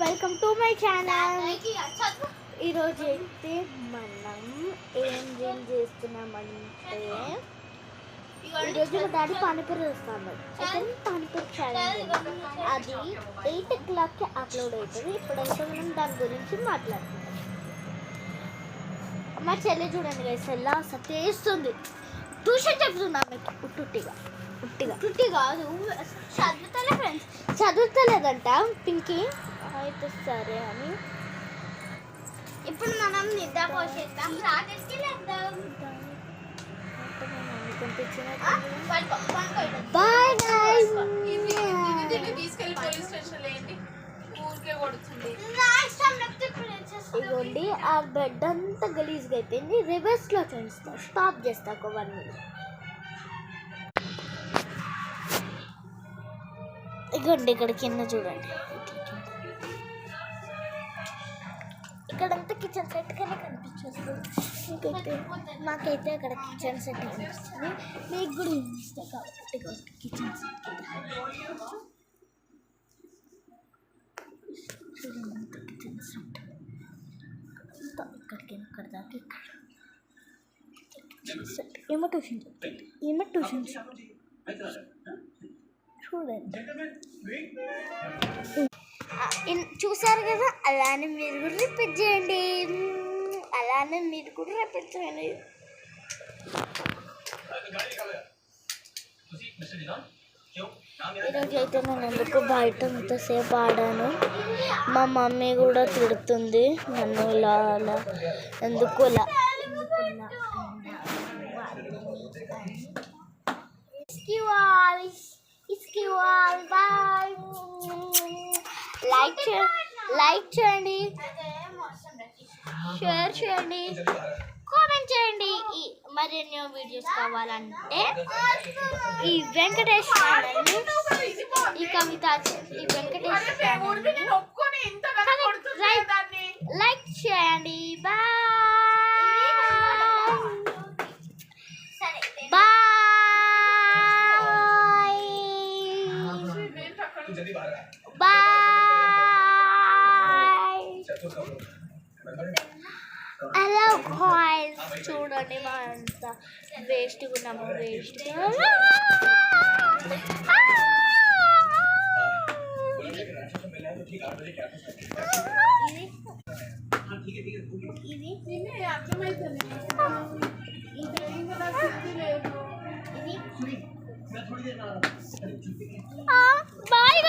Welcome to my channel. ఈరోజు అయితే మనం ఏం చేస్తున్నామంటే ఈరోజు మా డాడీ పానీపూరి వస్తాను. అయితే పానీపూరి ఛాలెంజ్ అది 8 o'clockకి అప్లోడ్ అవుతుంది. ఇప్పుడైతే మనం దాని గురించి మాట్లాడుతున్నాం. మా చెల్లి చూడండి గైస్ ఎలా సతేస్తుంది. ట్యూషన్ చెప్తున్నా మీకు ఉట్టిగా కాదు, చదువుతలే ఫ్రెండ్స్, చదువుతలేదంట పింకీ. అయితే సరే అని ఇప్పుడు మనం నిద్ర పోసేద్దాం. Bye guys. ఇదిగోండి ఆ బెడ్ అంతా గలీజ్గా అయిపోయింది. రివర్స్లో చూస్తా, స్టాప్ చేస్తా ఒక 1 minute. ఇదిగోండి ఇక్కడ కింద చూడండి, ఇక్కడంతా కిచెన్ సెట్ కానీ కనిపించేస్తుంది. మాకైతే అక్కడ కిచెన్ సెట్ కనిపిస్తుంది, మీకు కూడా కనిపిస్తాయి కాబట్టి కిచెన్ సెట్ చూడండి. కిచెన్ సెట్ ఇక్కడికి ఇక్కడ దాకా ఇక్కడ సెట్. ఏమో ట్యూషన్ చెప్తుంది, చూడండి. చూసారు కదా, అలానే మీరు కూడా రిపీట్ చేయండి. ఈరోజు అయితే నేను ఎందుకు బయట ఇంతసేపు ఆడాను. మా మమ్మీ కూడా తిడుతుంది నన్ను, ఇలా ఎందుకు ఇలా. లైక్ చేయండి, షేర్ చేయండి, కామెంట్ చేయండి. మరెన్నో వీడియోస్ కావాలంటే ఈ వెంకటేష్ ఛానల్ని, ఈ వెంకటేష్ ఛానల్ని లైక్ చేయండి. హలో గాయ్స్, చూడండి మా అంత వేస్ట్గా ఉన్నాము. బాయ్.